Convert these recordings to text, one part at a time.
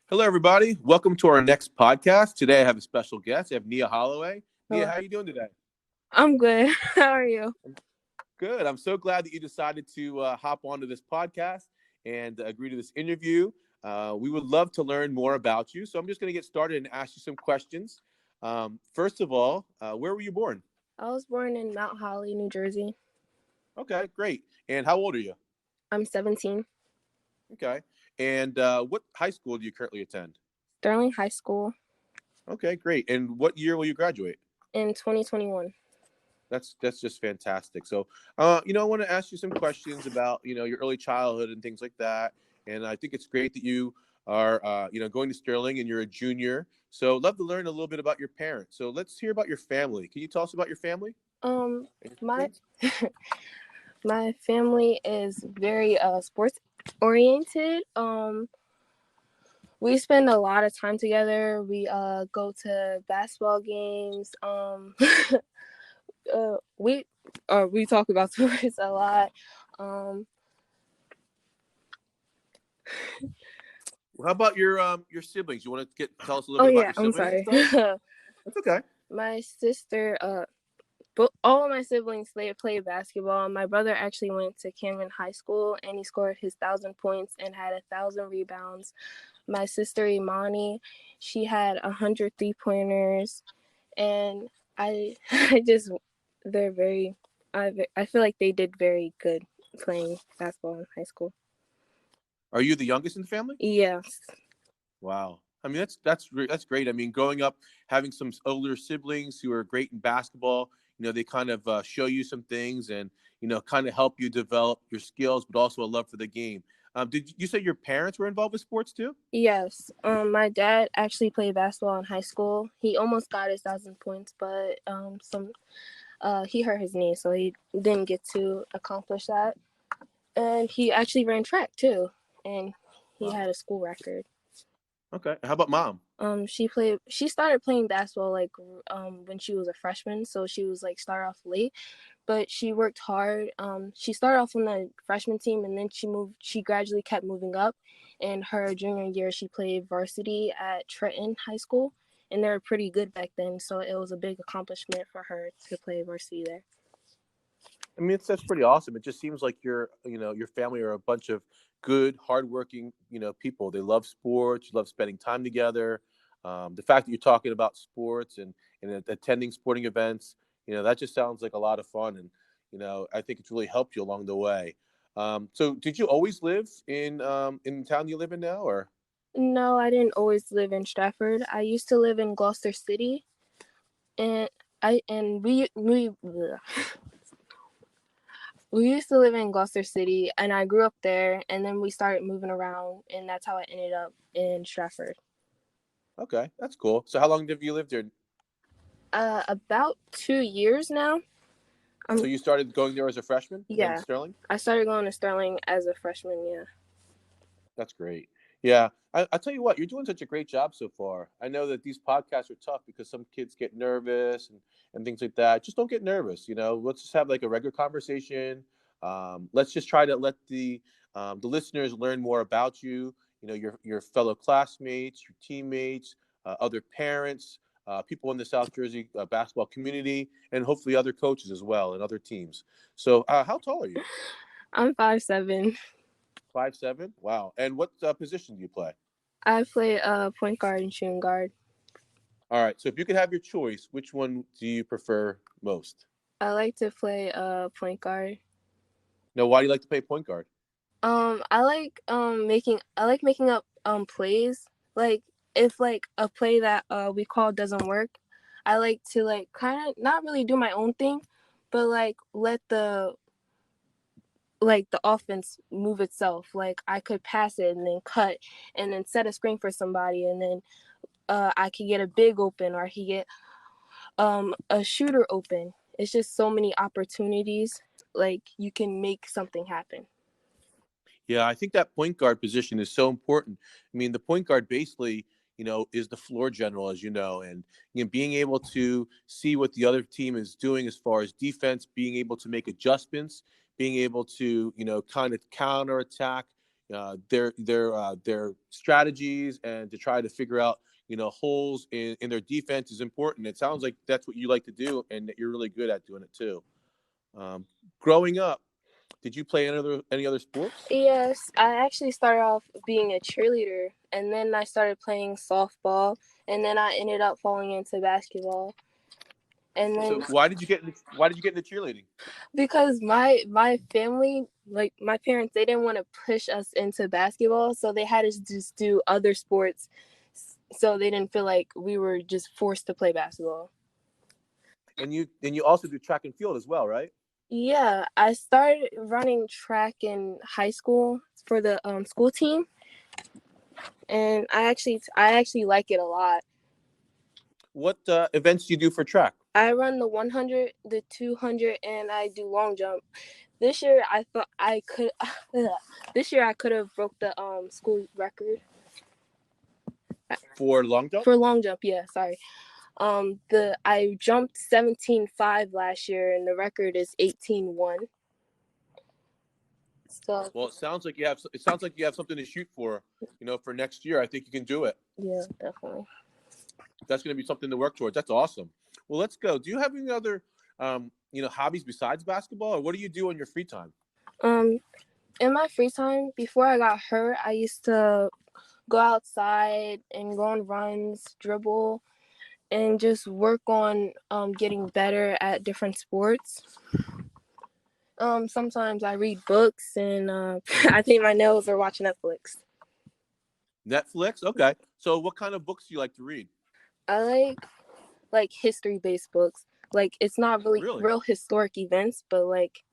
Hello, everybody. Welcome to our next podcast. Today, I have a special guest. I have NIa Holloway. NIa, Hello. how are you doing today? I'm good. How are you? Good. I'm so glad that you decided to hop onto this podcast and agree to this interview. We would love to learn more about you. So I'm just going to get started and ask you some questions. First of all, where were you born? I was born in Mount Holly, New Jersey. Okay, great. And how old are you? I'm 17. Okay. And what high school do you currently attend? Sterling High School Okay, great. And what year will you graduate? in 2021. That's just fantastic. So, I want to ask you some questions about, your early childhood and things like that. And I think it's great that you are, going to Sterling and you're a junior. So, love to learn a little bit about your parents. So, let's hear about your family. Can you tell us about your family? My my family is very sports oriented. We spend a lot of time together. We go to basketball games. We talk about sports a lot. How about your siblings? You want to tell us a little bit about your I'm siblings sorry. and stuff? That's okay. My sister, but all of my siblings play basketball. My brother actually went to Cameron High School and he scored his 1,000 points and had 1,000 rebounds. My sister Imani, she had 100 3-pointers, and I they're very. I feel like they did very good playing basketball in high school. Are you the youngest in the family? Yes. Wow. I mean, that's great. I mean, growing up, having some older siblings who are great in basketball, they kind of show you some things and, kind of help you develop your skills, but also a love for the game. Did you say your parents were involved with sports too? Yes. My dad actually played basketball in high school. He almost got his 1,000 points, but he hurt his knee, so he didn't get to accomplish that. And he actually ran track too, and he had a school record. Okay. How about mom? She started playing basketball when she was a freshman, so she was started off late, but she worked hard. She started off on the freshman team, and then she gradually kept moving up. In her junior year, she played varsity at Trenton High School, and they were pretty good back then, so it was a big accomplishment for her to play varsity there. I mean, that's pretty awesome. It just seems like your family are a bunch of good, hardworking, people. They love sports, love spending time together. The fact that you're talking about sports and attending sporting events, that just sounds like a lot of fun. And, I think it's really helped you along the way. So did you always live in the town you live in now, or? No, I didn't always live in Stratford. I used to live in Gloucester City, and we used to live in Gloucester City, and I grew up there, and then we started moving around, and that's how I ended up in Stratford. Okay, that's cool. So how long have you lived there? About 2 years now. So you started going there as a freshman in Sterling? I started going to Sterling as a freshman, yeah. That's great. Yeah, I tell you what, you're doing such a great job so far. I know that these podcasts are tough because some kids get nervous and things like that. Just don't get nervous. Let's just have like a regular conversation. Let's just try to let the listeners learn more about you. Your fellow classmates, your teammates, other parents, people in the South Jersey basketball community, and hopefully other coaches as well and other teams. So, how tall are you? I'm 5'7". 5'7"? Wow. And what position do you play? I play point guard and shooting guard. All right. So if you could have your choice, which one do you prefer most? I like to play point guard. No, why do you like to play point guard? I like making up plays. Like if a play that we call doesn't work, I like to kind of not really do my own thing, but let the offense move itself. Like I could pass it and then cut and then set a screen for somebody, and then I could get a big open, or I could get a shooter open. It's just so many opportunities. Like you can make something happen. Yeah, I think that point guard position is so important. I mean, the point guard basically, is the floor general, as you know, and being able to see what the other team is doing as far as defense, being able to make adjustments, being able to, kind of counterattack, their strategies, and to try to figure out holes in their defense is important. It sounds like that's what you like to do, and that you're really good at doing it too. Growing up, did you play any other sports? Yes, I actually started off being a cheerleader, and then I started playing softball, and then I ended up falling into basketball. And then So why did you get into cheerleading? because my family, like my parents, they didn't want to push us into basketball, so they had us just do other sports, so they didn't feel like we were just forced to play basketball. And you also do track and field as well, right? Yeah, I started running track in high school for the school team, and I actually like it a lot. What events do you do for track? I run the 100, the 200, and I do long jump. This year I thought I could. This year I could have broke the school record For long jump? for long jump. Yeah, sorry. I jumped 17.5 last year, and the record is 18.1. So Well, it sounds like you have something to shoot for. For next year, I think you can do it. yeah, definitely. That's going to be something to work towards. That's awesome. Well, let's go. Do you have any other hobbies besides basketball, or what do you do in your free time? Um, in my free time before I got hurt, I used to go outside and go on runs, dribble, and just work on getting better at different sports. Sometimes I read books and I paint my nails or watch Netflix. Netflix? Okay. So what kind of books do you like to read? I like history-based books. Like it's not really Really? real historic events, but like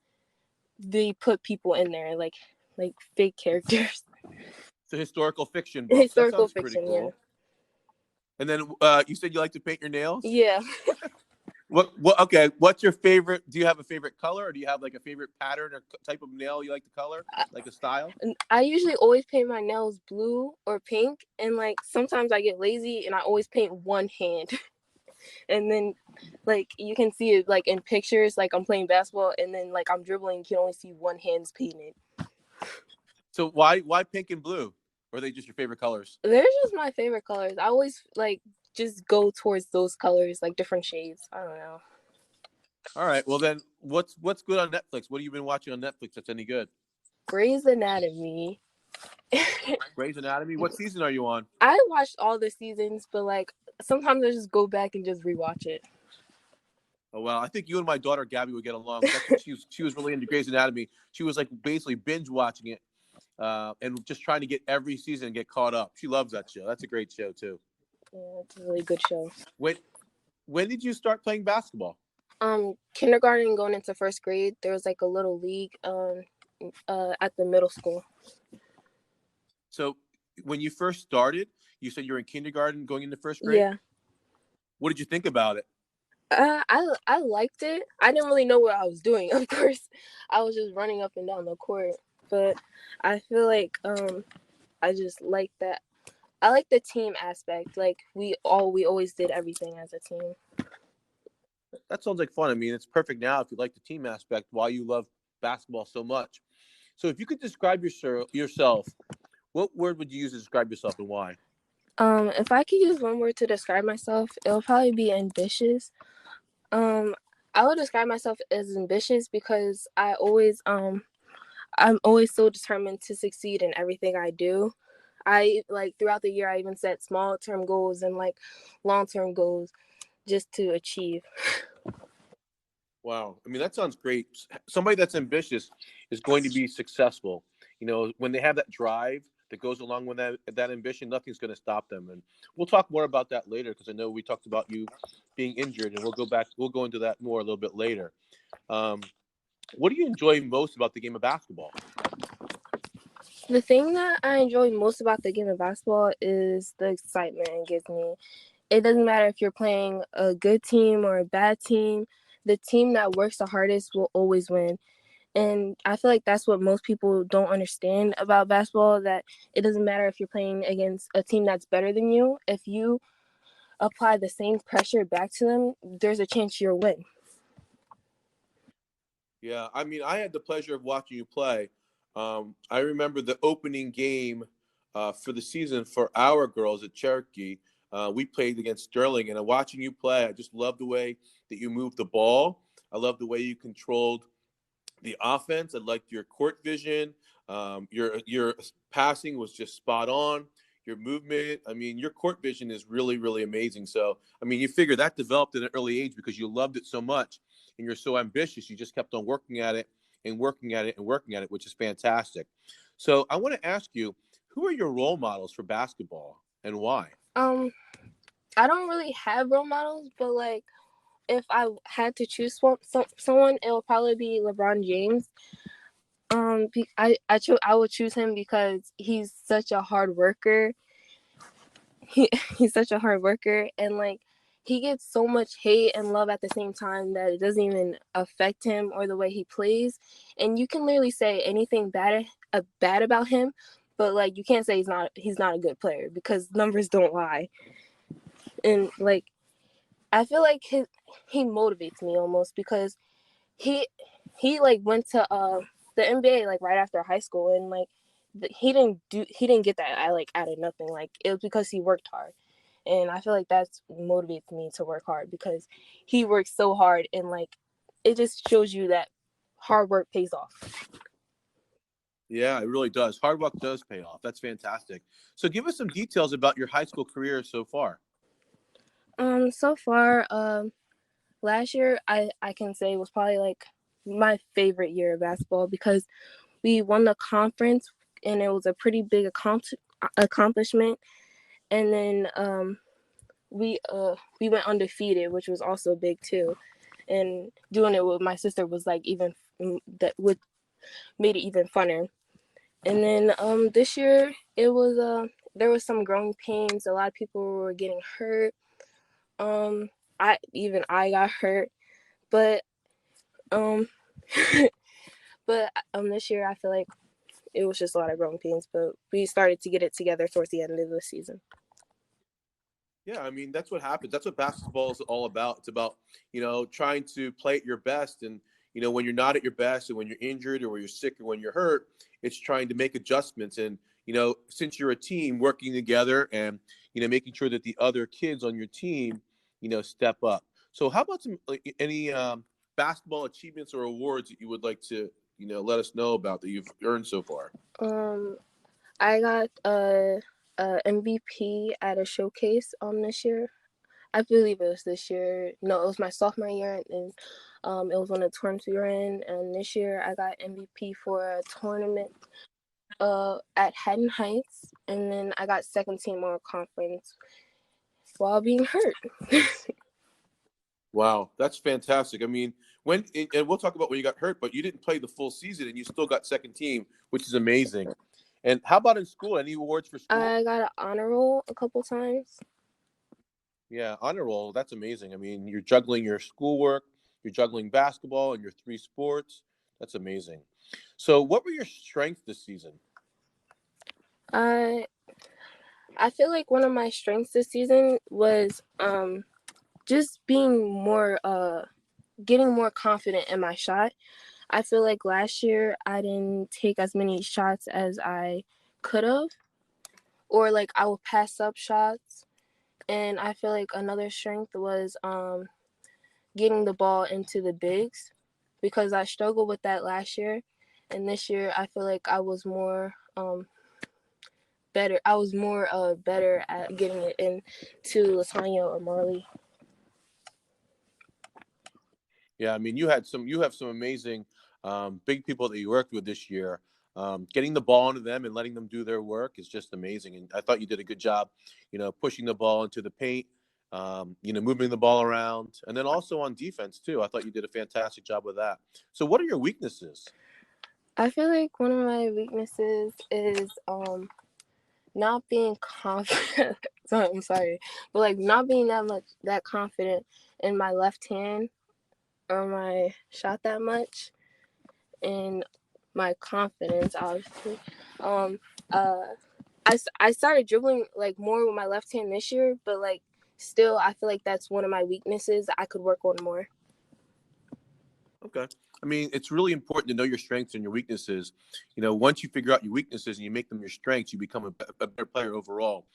they put people in there, like fake characters. So historical fiction books. That Historical sounds pretty fiction, yeah. cool. And then you said you like to paint your nails? Yeah. What? Okay. What's your favorite? Do you have a favorite color, or do you have like a favorite pattern or type of nail you like to color, like a style? I usually always paint my nails blue or pink, and like sometimes I get lazy and I always paint one hand. And then like you can see it like in pictures, like I'm playing basketball and then like I'm dribbling, you can only see one hand's painted. So why pink and blue? Or are they just your favorite colors? They're just my favorite colors. I always like just go towards those colors, like different shades. I don't know. All right. Well, then what's good on Netflix? What have you been watching on Netflix that's any good? Grey's Anatomy. Grey's Anatomy. What season are you on? I watched all the seasons, but like sometimes I just go back and just rewatch it. Oh well, I think you and my daughter Gabby would get along. That's what she was really into Grey's Anatomy. She was like basically binge watching it, and just trying to get every season and get caught up. She loves that show. That's a great show too. Yeah, it's a really good show. When did you start playing basketball? Kindergarten going into first grade, there was like a little league at the middle school. So when you first started, you said you were in kindergarten going into first grade. Yeah. What did you think about it? I liked it. I didn't really know what I was doing. Of course, I was just running up and down the court, but I feel like I just like that. I like the team aspect. Like we always did everything as a team. That sounds like fun. I mean, it's perfect now if you like the team aspect while you love basketball so much. So if you could describe yourself, what word would you use to describe yourself, and why? If I could use one word to describe myself, it'll probably be ambitious. I would describe myself as ambitious because I'm always so determined to succeed in everything I do. I like throughout the year I even set small term goals and like long term goals just to achieve. Wow. I mean, that sounds great. Somebody that's ambitious is going to be successful. When they have that drive that goes along with that ambition, nothing's going to stop them. And we'll talk more about that later, because I know we talked about you being injured, and we'll go into that more a little bit later. What do you enjoy most about the game of basketball? The thing that I enjoy most about the game of basketball is the excitement it gives me. It doesn't matter if you're playing a good team or a bad team. The team that works the hardest will always win. And I feel like that's what most people don't understand about basketball, that it doesn't matter if you're playing against a team that's better than you. If you apply the same pressure back to them, there's a chance you'll win. Yeah, I mean, I had the pleasure of watching you play. I remember the opening game for the season for our girls at Cherokee. We played against Sterling, and watching you play, I just love the way that you moved the ball. I love the way you controlled the offense. I liked your court vision. Your passing was just spot on. Your movement. I mean, your court vision is really, really amazing. So, I mean, you figure that developed at an early age because you loved it so much and you're so ambitious. You just kept on working at it and working at it and working at it, which is fantastic. So, I want to ask you, who are your role models for basketball and why? Um, I don't really have role models, but like if I had to choose someone, it would probably be LeBron James. I would choose him because he's such a hard worker. He's such a hard worker, and like he gets so much hate and love at the same time that it doesn't even affect him or the way he plays. And you can literally say anything bad about him, but like you can't say he's not a good player because numbers don't lie. And like I feel like he motivates me almost because he he like went to the NBA like right after high school, and like he didn't get that out of nothing. Like it was because he worked hard, and I feel like that's motivates me to work hard because he works so hard, and like it just shows you that hard work pays off. Yeah, it really does. Hard work does pay off. That's fantastic. So, give us some details about your high school career so far. So far, last year I can say was probably like my favorite year of basketball because we won the conference, and it was a pretty big accomplishment. And then we went undefeated, which was also big too. And doing it with my sister was like even that would made it even funner. And then this year it was there was some growing pains. A lot of people were getting hurt. Um, I got hurt, but um, this year I feel like it was just a lot of growing pains. But we started to get it together towards the end of the season. Yeah, I mean that's what happens. That's what basketball is all about. It's about trying to play at your best, and when you're not at your best, and when you're injured, or when you're sick, or when you're hurt, it's trying to make adjustments. And since you're a team working together, and making sure that the other kids on your team, step up. So, how about some any basketball achievements or awards that you would like to let us know about that you've earned so far? Um, I got a MVP at a showcase this year. I believe it was this year. No, it was my sophomore year, and it was one of the tournaments we were in. And this year, I got MVP for a tournament at Haddon Heights, and then I got second team all conference while being hurt. Wow, that's fantastic. I mean, and we'll talk about when you got hurt, but you didn't play the full season and you still got second team, which is amazing. And how about in school? Any awards for school? I got an honor roll a couple times. Yeah, honor roll. That's amazing. I mean, you're juggling your schoolwork, you're juggling basketball and your three sports. That's amazing. So, what were your strengths this season? I I feel like one of my strengths this season was just being more getting more confident in my shot. I feel like last year I didn't take as many shots as I could have, or like I would pass up shots. And I feel like another strength was getting the ball into the bigs because I struggled with that last year. And this year I feel like I was more better. I was more better at getting it into Latanya or Marley. Yeah, I mean, you have some amazing big people that you worked with this year. Getting the ball into them and letting them do their work is just amazing. And I thought you did a good job, pushing the ball into the paint, moving the ball around, and then also on defense too. I thought you did a fantastic job with that. So, what are your weaknesses? I feel like one of my weaknesses is not being confident. So I'm sorry, but like not being that confident in my left hand or my shot that much, and my confidence obviously. Um, uh, I started dribbling like more with my left hand this year, but like still I feel like that's one of my weaknesses that I could work on more. Okay. I mean, it's really important to know your strengths and your weaknesses. Once you figure out your weaknesses and you make them your strengths, you become a better player overall,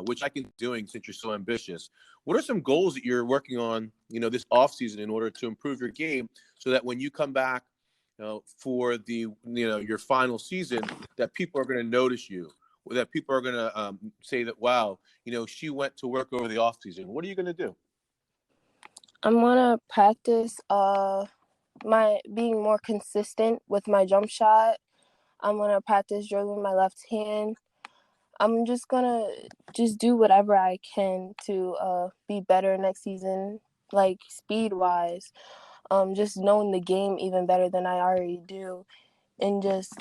which I can doing since you're so ambitious. What are some goals that you're working on, this off season in order to improve your game so that when you come back, for the, your final season, that people are going to notice you, that people are going to say that, wow, she went to work over the off season. What are you going to do? I'm gonna practice my being more consistent with my jump shot. I'm gonna practice dribbling my left hand. I'm just gonna do whatever I can to be better next season, like speed wise. Just knowing the game even better than I already do, and just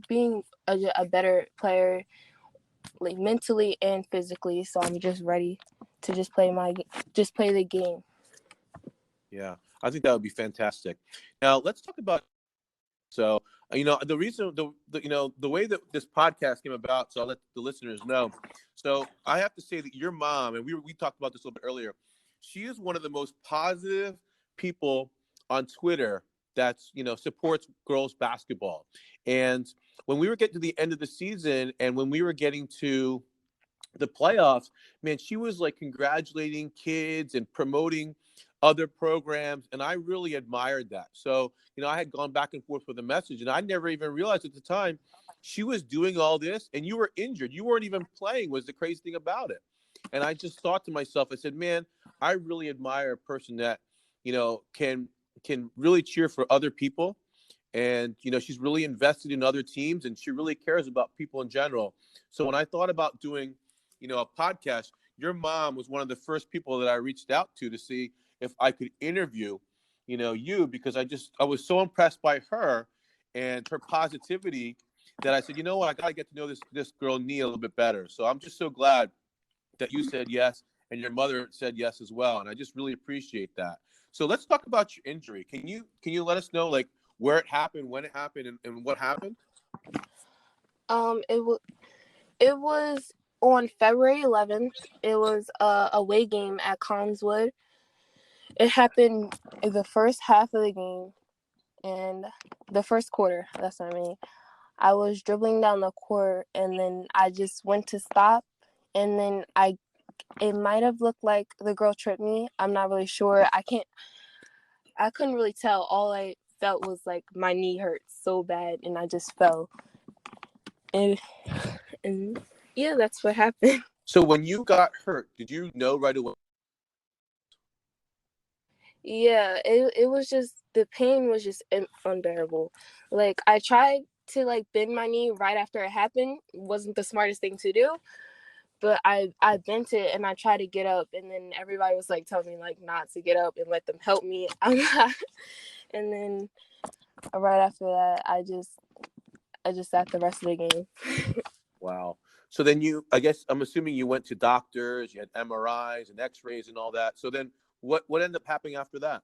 being a better player, like mentally and physically. So I'm just ready to just play the game. Yeah, I think that would be fantastic. Now let's talk about. So, the reason, the way that this podcast came about, so I'll let the listeners know. So I have to say that your mom, and we talked about this a little bit earlier, she is one of the most positive people on Twitter that's, supports girls basketball. And when we were getting to the end of the season and when we were getting to the playoffs, man, she was like congratulating kids and promoting other programs. And I really admired that. So, I had gone back and forth with a message and I never even realized at the time she was doing all this and you were injured. You weren't even playing was the crazy thing about it. And I just thought to myself, I said, man, I really admire a person that, can really cheer for other people. And, she's really invested in other teams and she really cares about people in general. So when I thought about doing, a podcast, your mom was one of the first people that I reached out to see if I could interview, you, because I was so impressed by her and her positivity that I said, you know what, I got to get to know this girl, NIa, a little bit better. So I'm just so glad that you said yes and your mother said yes as well. And I just really appreciate that. So let's talk about your injury. Can you let us know like where it happened, when it happened, and what happened? It was on February 11th. It was a away game at Collingswood. It happened in the first half of the game and the first quarter. That's what I mean. I was dribbling down the court and then I just went to stop and then it might have looked like the girl tripped me. I'm not really sure. I couldn't really tell. All I felt was like my knee hurt so bad and I just fell. And yeah, that's what happened. So when you got hurt, did you know right away? Yeah, it was just, the pain was just unbearable. Like I tried to like bend my knee right after it happened. Wasn't the smartest thing to do, but I bent it and I tried to get up and then everybody was like telling me like not to get up and let them help me. I'm not. And then right after that, I just sat the rest of the game. Wow. So then I guess I'm assuming you went to doctors, you had MRIs and X-rays and all that. So then what ended up happening after that?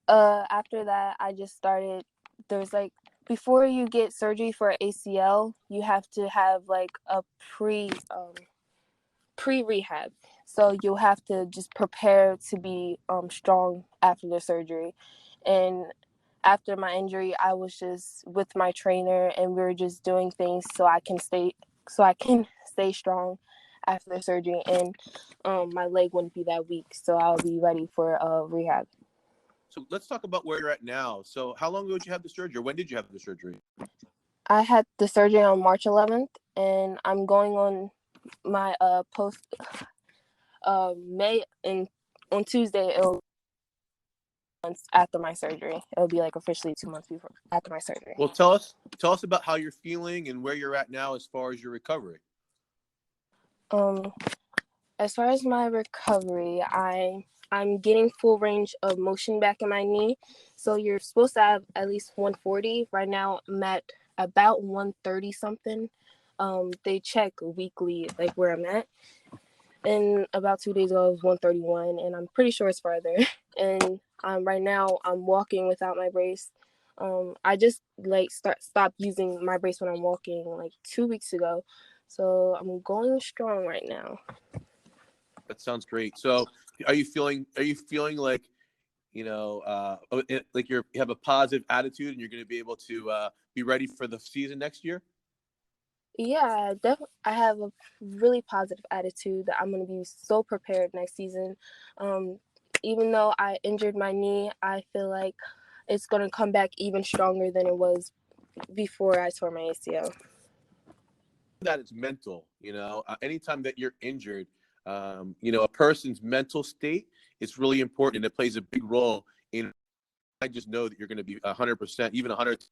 After that, I just started. There's like, before you get surgery for ACL, you have to have like a pre-rehab. So you'll have to just prepare to be strong after the surgery. And after my injury, I was just with my trainer and we were just doing things so I can stay strong after the surgery and my leg wouldn't be that weak. So I'll be ready for rehab. So let's talk about where you're at now. So how long ago did you have the surgery? Or when did you have the surgery? I had the surgery on March 11th and I'm going on my post May, and on Tuesday it'll months after my surgery. It'll be like officially 2 months after my surgery. Well, tell us about how you're feeling and where you're at now as far as your recovery. As far as my recovery, I'm getting full range of motion back in my knee. So you're supposed to have at least 140. Right now I'm at about 130 something. They check weekly like where I'm at. And about 2 days ago, I was 131, and I'm pretty sure it's farther. And right now, I'm walking without my brace. I just like stopped using my brace when I'm walking like 2 weeks ago. So I'm going strong right now. That sounds great. So Are you feeling like, like you have a positive attitude and you're going to be able to be ready for the season next year? Yeah, definitely. I have a really positive attitude that I'm going to be so prepared next season. Even though I injured my knee, I feel like it's going to come back even stronger than it was before I tore my ACL. That it's mental, anytime that you're injured, a person's mental state is really important, and it plays a big role in. I just know that you're going to be 100%, even 100.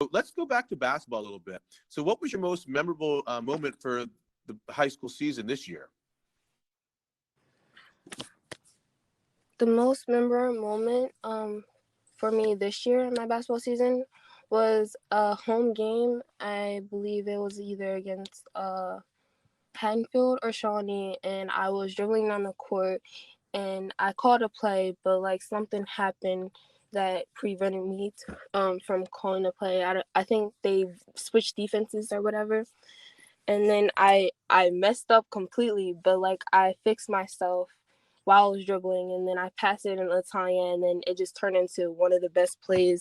So let's go back to basketball a little bit. So, what was your most memorable moment for the high school season this year? The most memorable moment for me this year in my basketball season was a home game. I believe it was either against Haddonfield or Shawnee, and I was dribbling down the court, and I called a play, but like something happened that prevented me from calling a play. I think they switched defenses or whatever, and then I messed up completely, but like I fixed myself while I was dribbling, and then I passed it in Latanya, and then it just turned into one of the best plays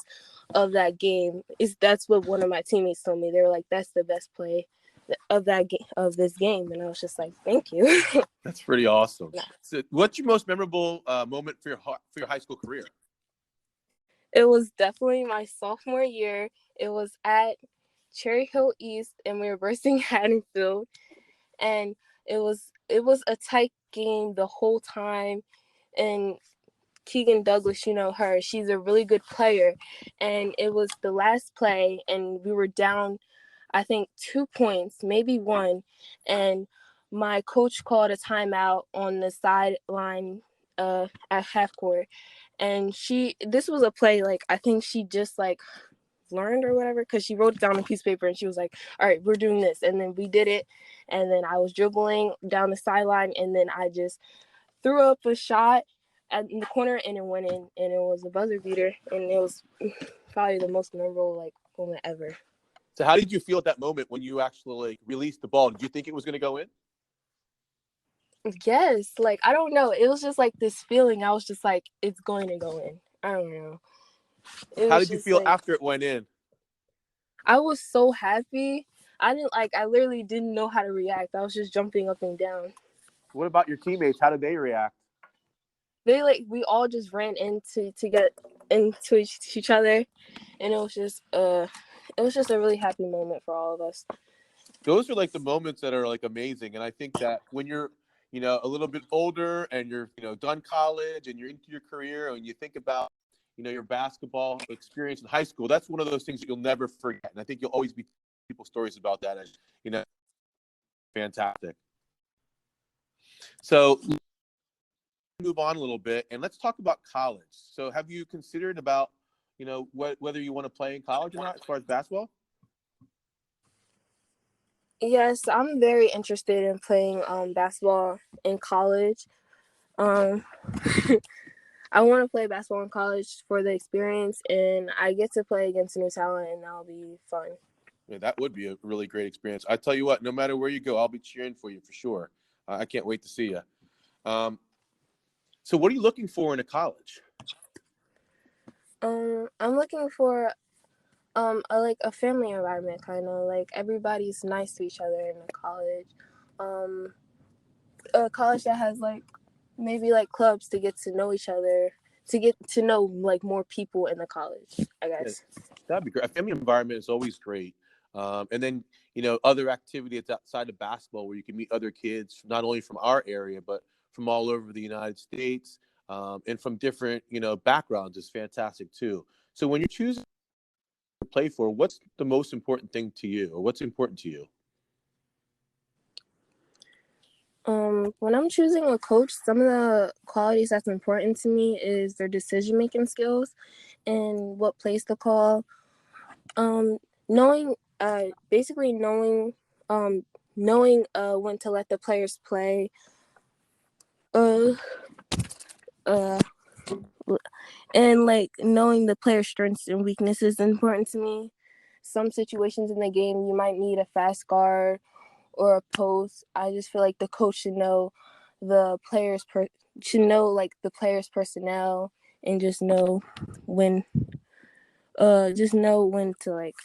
of that game. That's what one of my teammates told me. They were like, "That's the best play of this game," and I was just like, "Thank you." That's pretty awesome. Yeah. So, what's your most memorable moment for your high school career? It was definitely my sophomore year. It was at Cherry Hill East, and we were versing Haddonfield, and it was a tight game the whole time, and Keegan Douglas, you know her, she's a really good player, and it was the last play, and we were down, I think 2 points, maybe 1, and my coach called a timeout on the sideline at half court, and this was a play like I think she just like learned or whatever, because she wrote it down on a piece of paper, and she was like, "All right, we're doing this," and then we did it, and then I was dribbling down the sideline, and then I just threw up a shot in the corner, and it went in, and it was a buzzer beater, and it was probably the most memorable like moment ever. So, how did you feel at that moment when you actually released the ball? Did you think it was going to go in? Yes, like I don't know, it was just like this feeling. I was just like, it's going to go in. I don't know. How did you feel after it went in? I was so happy. I literally didn't know how to react. I was just jumping up and down. What about your teammates? How did they react? We all just ran into to get into each other, and it was just a really happy moment for all of us. Those are like the moments that are like amazing, and I think that when you're a little bit older and you're done college and you're into your career, and you think about your basketball experience in high school, that's one of those things that you'll never forget, and I think you'll always be people stories about that as fantastic. So move on a little bit and let's talk about college. So have you considered about whether you want to play in college or not as far as basketball? Yes, I'm very interested in playing basketball in college. I want to play basketball in college for the experience, and I get to play against new talent, and that'll be fun. Yeah, that would be a really great experience. I tell you what, no matter where you go, I'll be cheering for you for sure. I can't wait to see you. So what are you looking for in a college? I'm looking for a family environment, kind of like everybody's nice to each other in a college. A college that has like maybe like clubs to get to know each other, to get to know like more people in the college, I guess. Yeah, that'd be great. A family environment is always great. And then, other activities outside of basketball where you can meet other kids, not only from our area, but from all over the United States, and from different, backgrounds is fantastic too. So when you're choosing to play for, what's the most important thing to you, or what's important to you? When I'm choosing a coach, some of the qualities that's important to me is their decision-making skills and what plays to call. Knowing, basically knowing when to let the players play. And like knowing the player's strengths and weaknesses is important to me. Some situations in the game, you might need a fast guard or a post. I just feel like the coach should know the players should know like the players' personnel and just know when to like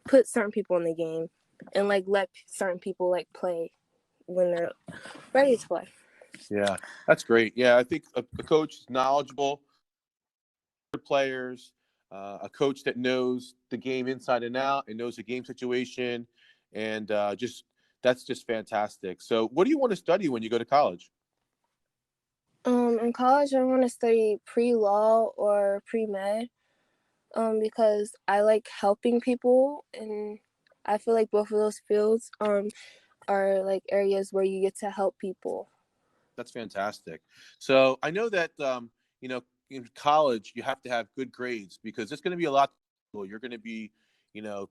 put certain people in the game and like let certain people like play when they're ready to play. Yeah, that's great. Yeah, I think a coach is knowledgeable, players, a coach that knows the game inside and out and knows the game situation, and just that's just fantastic. So, what do you want to study when you go to college? In college, I want to study pre-law or pre-med, because I like helping people, and I feel like both of those fields are like areas where you get to help people. That's fantastic. So, I know that in college you have to have good grades because it's going to be a lot. You're going to be,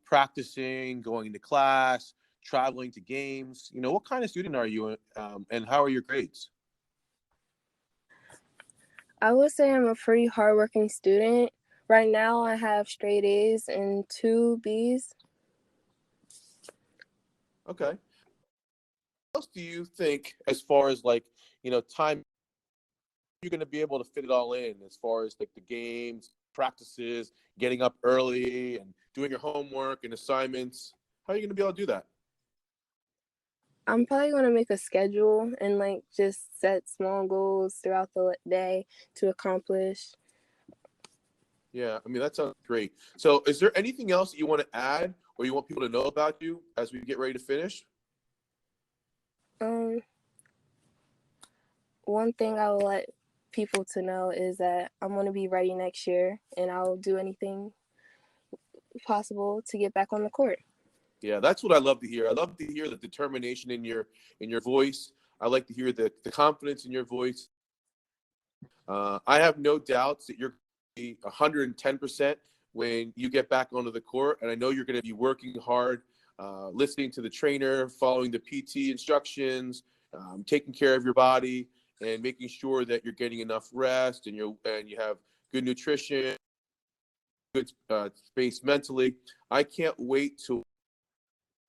practicing, going to class, traveling to games. What kind of student are you, and how are your grades? I would say I'm a pretty hardworking student. Right now, I have straight A's and 2 B's. Okay. What else do you think, as far as like, time you're going to be able to fit it all in, as far as like the games, practices, getting up early and doing your homework and assignments? How are you going to be able to do that? I'm probably going to make a schedule and like just set small goals throughout the day to accomplish. Yeah, I mean, that sounds great. So, is there anything else that you want to add or you want people to know about you as we get ready to finish? Um, One thing I would let people to know is that I'm going to be ready next year, and I'll do anything possible to get back on the court. Yeah, that's what I love to hear. I love to hear the determination in your voice. I like to hear the confidence in your voice. I have no doubts that you're going to be 110% when you get back onto the court, and I know you're going to be working hard, listening to the trainer, following the PT instructions, taking care of your body, and making sure that you're getting enough rest and you have good nutrition, good space mentally. I can't wait till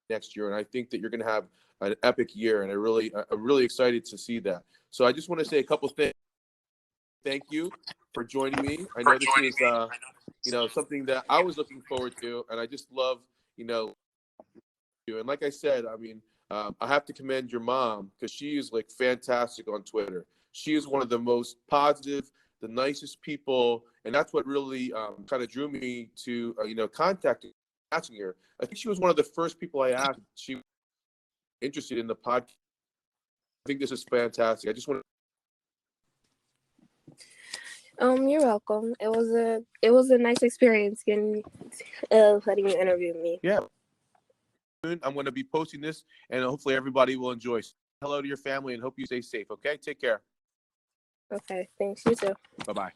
next year, and I think that you're going to have an epic year, and I'm really excited to see that. So I just want to say a couple things. Thank you for joining me. I know this is something that I was looking forward to, and I just love you. And like I said, I mean, I have to commend your mom because she is like fantastic on Twitter. She is one of the most positive, the nicest people, and that's what really kind of drew me to contacting asking her. I think she was one of the first people I asked. She was interested in the podcast. I think this is fantastic. I just want to. You're welcome. It was a nice experience letting you interview me. Yeah. I'm going to be posting this, and hopefully everybody will enjoy. Hello to your family, and hope you stay safe. Okay, take care. Okay, thanks. You too. Bye-bye.